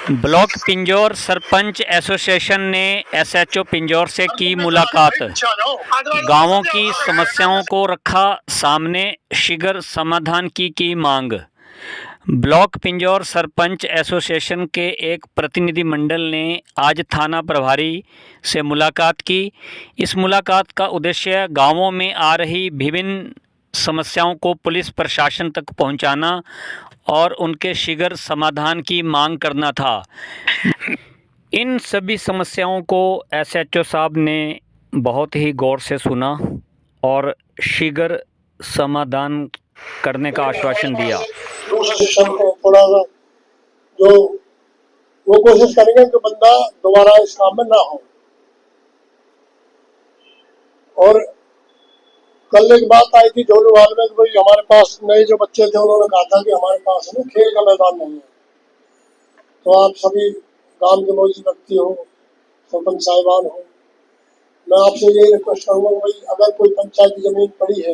Block Pinjore sarpanch association ने SHO Pinjore से की मुलाकात। गांवों की समस्याओं को रखा सामने, शीघ्र समाधान की मांग। ब्लॉक पिंजौर सरपंच एसोसिएशन के एक प्रतिनिधिमंडल ने आज थाना प्रभारी से मुलाकात की। इस मुलाकात का उद्देश्य गांवों में आ रही विभिन्न समस्याओं को पुलिस प्रशासन तक पहुंचाना और उनके शीघ्र समाधान की मांग करना था। इन सभी समस्याओं को एसएचओ साहब ने बहुत ही गौर से सुना और शीघ्र समाधान करने का आश्वासन दिया। सिस्टम को थोड़ा सा जो वो कोशिश करेंगे कि बंदा दोबारा इस काम में ना हो। और कल एक बात आई थी झोलूवाल में कि भाई हमारे पास नए जो बच्चे थे उन्होंने कहा था कि हमारे पास ना खेल का मैदान नहीं है। तो आप सभी गांव के मौजूद व्यक्ति हो, सरपंच साहिबान हो, मैं आपसे यही रिक्वेस्ट करूंगा भाई अगर कोई पंचायत की जमीन पड़ी है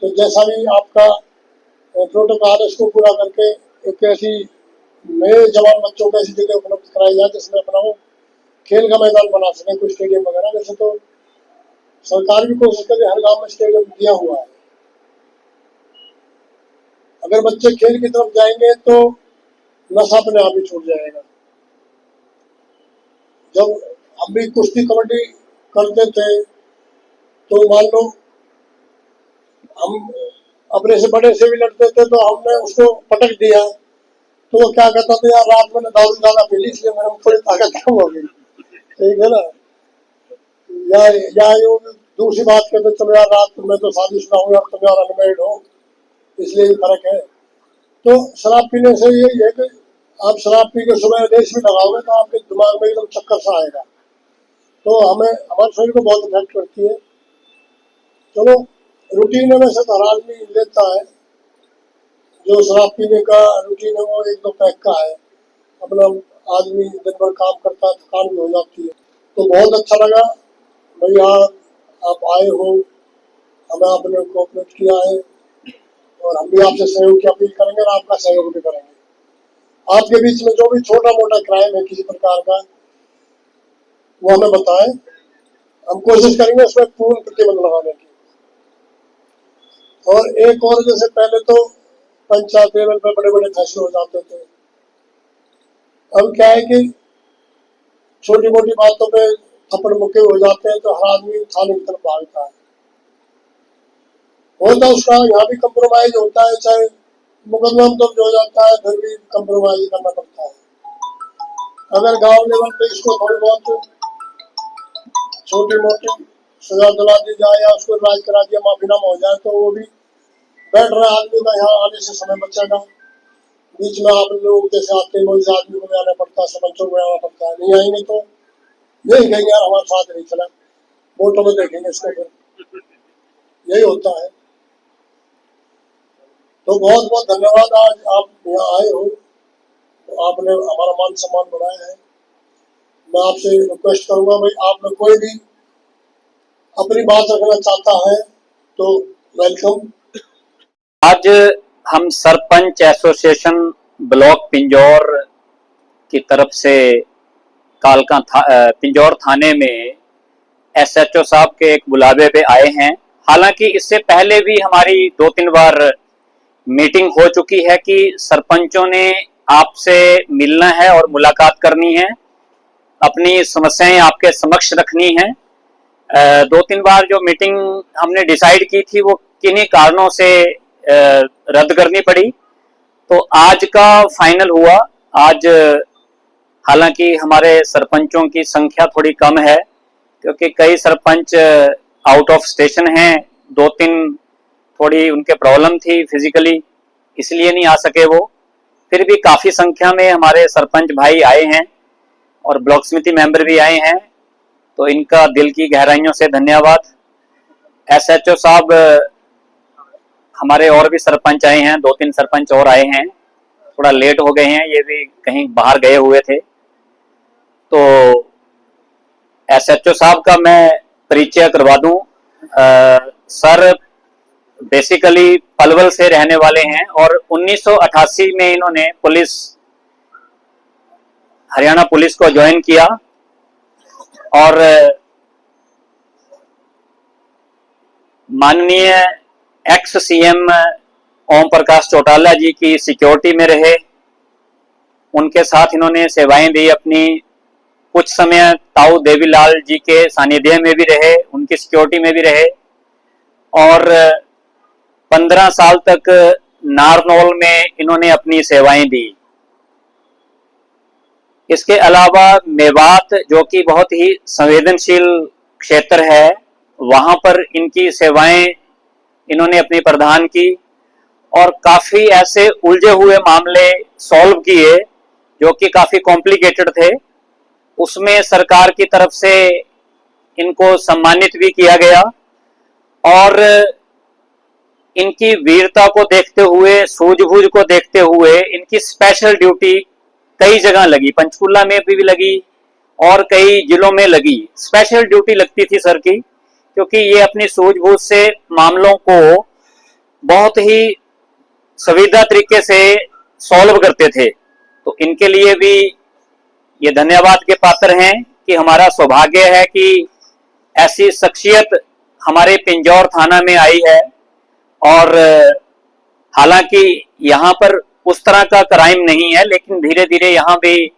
तो जैसा भी आपका प्रोटोकॉल इसको पूरा करके एक ऐसी नए जवान बच्चों को ऐसी जगह उपलब्ध कराई जाए जिसमें अपना वो खेल का मैदान बना सके, कोई स्टेडियम वगैरह। वैसे तो सरकार भी कोशिश करे, हर गांव में स्टेडियम दिया हुआ है। अगर बच्चे खेल की तरफ जाएंगे तो नशा अपने आप ही छूट जाएगा। जब हम भी कुश्ती कबड्डी करते थे तो मान लो हम अपने से बड़े से भी लड़ते थे तो हमने उसको पटक दिया तो वो क्या कहता था, यार रात में दारू ज्यादा पी ली इसलिए मेरे में थोड़ी ताकत कम हो गई। ठीक है ना। या दूसरी बात कहते चलो यार रात में तो शादीशुदा हूँ, यार तुम यार अनमेरिड हो इसलिए भी फर्क है। तो शराब पीने से यही है कि आप शराब पी के सुबह रेस भी लगाओगे तो आपके दिमाग में एकदम चक्कर सा आएगा, तो हमें हमारे शरीर को बहुत इफेक्ट करती है। चलो रूटीन में से हर आदमी लेता है, जो शराब पीने का रूटीन है वो एक दो पैक का है। अपना आदमी दिन भर काम करता है, थकान भी हो जाती है। तो बहुत अच्छा लगा भैया आप आए हो, हमें आपने कोऑपरेट किया है और हम भी आपसे सहयोग की अपील करेंगे और आपका सहयोग भी करेंगे। आपके बीच में जो भी छोटा मोटा क्राइम है किसी प्रकार का वो हमें बताएं, हम कोशिश करेंगे उसमें पूर्ण प्रतिबंध लगाने की। और एक और जैसे पहले तो पंचायत लेवल पर बड़े बड़े फैसले हो जाते थे, अब क्या है कि छोटी मोटी बातों पे थप्पड़ मुक्के हो जाते हैं तो हर आदमी थाने की तरफ भागता है। होता उसका यहाँ भी कंप्रोमाइज होता है, चाहे मुकदमा दर्ज हो जाता है फिर भी कंप्रोमाइज करना पड़ता है। अगर गांव लेवल पे इसको थोड़ी बहुत छोटी मोटी सजा दिला दी जाए या उसको इलाज करा दिया माफीनामा हो जाए तो वो भी बैठ रहे आदमी का यहाँ आने से समय बचेगा। बीच में आप लोग जैसे आते हैं इस आदमी को भी आना पड़ता है, सरपंचों को आना पड़ता है, नहीं आएंगे तो यही कहेंगे यार हमारे साथ नहीं चला, वोटों में देखेंगे इसको, फिर यही होता है। तो बहुत बहुत धन्यवाद, आज आप यहाँ आए हो तो आपने हमारा मान सम्मान बढ़ाया है। मैं आपसे रिक्वेस्ट करूंगा भाई आप में कोई भी अपनी बात रखना चाहता है तो वेलकम। आज हम सरपंच एसोसिएशन ब्लॉक पिंजौर की तरफ से पिंजौर थाने में एसएचओ साहब के एक बुलावे पे आए हैं। हालांकि इससे पहले भी हमारी 2-3 बार मीटिंग हो चुकी है कि सरपंचों ने आपसे मिलना है और मुलाकात करनी है, अपनी समस्याएं आपके समक्ष रखनी है। 2-3 बार जो मीटिंग हमने डिसाइड की थी वो किन्हीं कारणों से रद्द करनी पड़ी, तो आज का फाइनल हुआ। आज हालांकि हमारे सरपंचों की संख्या थोड़ी कम है क्योंकि कई सरपंच आउट ऑफ स्टेशन हैं, 2-3 थोड़ी उनके प्रॉब्लम थी फिजिकली इसलिए नहीं आ सके वो। फिर भी काफी संख्या में हमारे सरपंच भाई आए हैं और ब्लॉक समिति मेंबर भी आए हैं, तो इनका दिल की गहराइयों से धन्यवाद। एसएचओ साहब हमारे और भी सरपंच आए हैं, 2-3 सरपंच और आए हैं, थोड़ा लेट हो गए हैं, ये भी कहीं बाहर गए हुए थे। तो एसएचओ साहब का मैं परिचय करवा दूं। सर बेसिकली पलवल से रहने वाले हैं और 1988 में इन्होंने पुलिस हरियाणा पुलिस को ज्वाइन किया और माननीय एक्स सीएम ओम प्रकाश चौटाला जी की सिक्योरिटी में रहे। उनके साथ इन्होंने सेवाएं दी अपनी। कुछ समय ताऊ देवीलाल जी के सानिध्य में भी रहे, उनकी सिक्योरिटी में भी रहे और 15 साल तक नारनौल में इन्होंने अपनी सेवाएं दी। इसके अलावा मेवात, जो कि बहुत ही संवेदनशील क्षेत्र है, वहां पर इनकी सेवाएं इन्होंने अपनी प्रदान की और काफी ऐसे उलझे हुए मामले सॉल्व किए जो कि काफी कॉम्प्लिकेटेड थे। उसमें सरकार की तरफ से इनको सम्मानित भी किया गया और इनकी वीरता को देखते हुए, सूझबूझ को देखते हुए इनकी स्पेशल ड्यूटी कई जगह लगी। पंचकुला में भी लगी और कई जिलों में लगी। स्पेशल ड्यूटी लगती थी सर की, क्योंकि ये अपनी सूझबूझ से मामलों को बहुत ही संविदा तरीके से सॉल्व करते थे। तो इनके लिए भी ये धन्यवाद के पात्र हैं कि हमारा सौभाग्य है कि ऐसी शख्सियत हमारे पिंजौर थाना में आई है। और हालांकि यहाँ पर उस तरह का क्राइम नहीं है, लेकिन धीरे धीरे यहाँ भी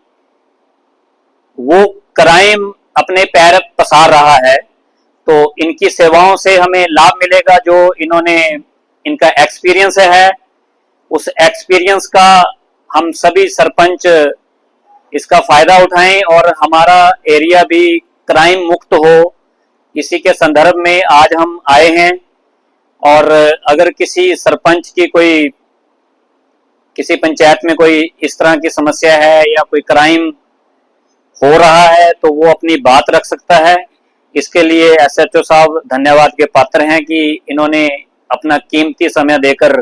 वो क्राइम अपने पैर पसार रहा है। तो इनकी सेवाओं से हमें लाभ मिलेगा। जो इन्होंने, इनका एक्सपीरियंस है, उस एक्सपीरियंस का हम सभी सरपंच इसका फायदा उठाएं और हमारा एरिया भी क्राइम मुक्त हो। इसी के संदर्भ में आज हम आए हैं। और अगर किसी सरपंच की कोई, किसी पंचायत में कोई इस तरह की समस्या है या कोई क्राइम हो रहा है तो वो अपनी बात रख सकता है। इसके लिए एसएचओ साहब धन्यवाद के पात्र हैं कि इन्होंने अपना कीमती समय देकर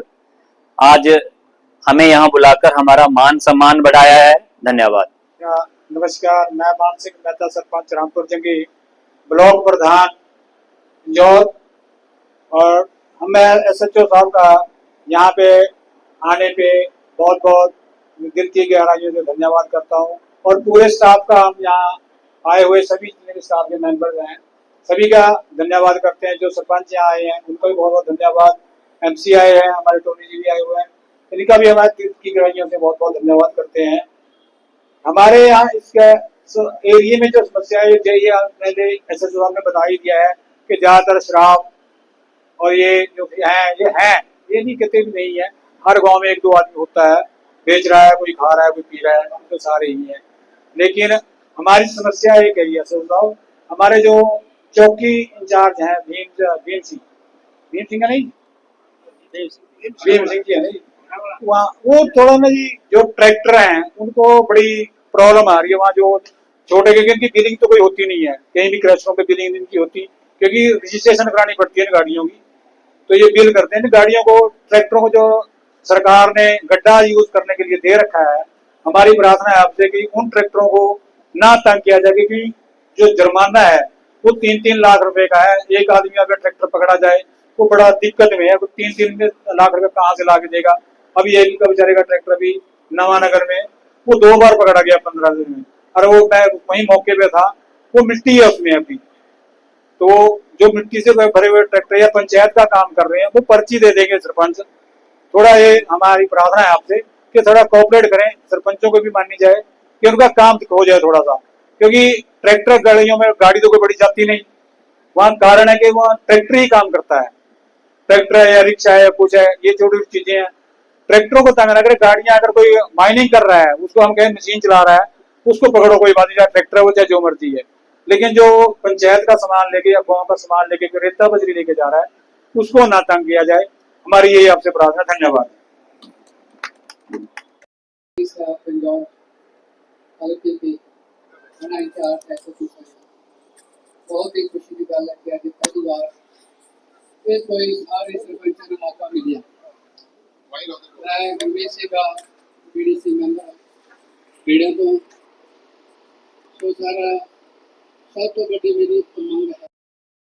आज हमें यहाँ बुलाकर हमारा मान सम्मान बढ़ाया है। धन्यवाद। नमस्कार, मैं मान सिंह मेहता, सरपंच रामपुर जंगी, ब्लॉक प्रधान पिंजौर। और मैं एसएचओ साहब का यहाँ पे आने पे बहुत बहुत दिल की गहराइयों से धन्यवाद करता हूँ। और पूरे स्टाफ का, हम यहाँ आए हुए सभी जितने भी स्टाफ के मेंबर्स हैं सभी का धन्यवाद करते हैं। जो सरपंच यहाँ आए हैं उनको भी बहुत बहुत धन्यवाद। एमसी आए हैं, हमारे टोनी जी भी आए हुए हैं, इनका भी हमारे दिल की गहराइयों से बहुत बहुत धन्यवाद करते हैं। हमारे यहाँ इसके एरिया में जो समस्या है, पहले एसएचओ साहब ने बता ही दिया है कि ज्यादातर शराब और ये जो है, ये नहीं कहते भी नहीं है। हर गांव में एक दो आदमी होता है, बेच रहा है, कोई खा रहा है, कोई पी रहा है, तो सारे ही हैं। लेकिन हमारी समस्या एक है एसएचओ साहब, हमारे जो चौकी इंचार्ज हैं भीम सिंह है नहीं, भीम सिंह जी है नहीं, वहाँ वो थोड़ा ना जी, जो ट्रैक्टर हैं उनको बड़ी प्रॉब्लम आ रही है। वहाँ जो छोटे के इनकी बिलिंग तो कोई होती नहीं है, कहीं भी क्रैशों पे बिलिंग इनकी होती, क्योंकि रजिस्ट्रेशन करानी पड़ती है गाड़ियों की। तो ये बिल करते हैं गाड़ियों को, ट्रैक्टरों को जो सरकार ने गड्ढा यूज करने के लिए दे रखा है। हमारी प्रार्थना है आपसे कि उन ट्रैक्टरों को ना तंग किया जाए, क्योंकि जो जुर्माना है वो 3-3 लाख रुपए का है। एक आदमी अगर ट्रैक्टर पकड़ा जाए वो बड़ा दिक्कत में है, वो 3-3 लाख रुपए कहाँ से ला के देगा। अभी एक का बेचारे का ट्रैक्टर भी नवानगर में वो 2 बार पकड़ा गया 15 दिन में। और वो मैं वहीं मौके पे था, वो मिट्टी है उसमें अभी। तो जो मिट्टी से भरे हुए ट्रैक्टर या पंचायत का काम कर रहे हैं वो पर्ची दे देंगे सरपंच। थोड़ा ये हमारी प्रार्थना है आपसे कि थोड़ा कोऑपरेट करें, सरपंचों को भी माननी जाए कि उनका काम हो जाए थोड़ा सा, क्योंकि ट्रैक्टर गाड़ियों में गाड़ी तो कोई बड़ी जाती नहीं। वहाँ कारण है कि वहाँ ट्रैक्टर ही काम करता है, ट्रैक्टर है या रिक्शा है या कुछ है, ये छोटी छोटी चीजें हैं। ट्रैक्टरों को तंग ना करे। गाड़ियां अगर कोई माइनिंग कर रहा है उसको हम कहें मशीन चला रहा है, उसको पकड़ो, कोई बात नहीं, चाहे ट्रैक्टर है वो चाहे जो मर्जी है। लेकिन जो पंचायत का सामान लेके या गाँव का सामान लेके रेता बजरी लेके जा रहा है उसको ना तंग किया जाए। हमारी यही आपसे प्रार्थना। धन्यवाद। बहुत ही खुशी की गल है कि अज पहली बार ये कोई सारे सरपंचों को मौका मिला। मैं गुरमीत सिंह का बीडीसी मेंबर बीड़े तो सारा सब तो बड़ी मेरी मंग है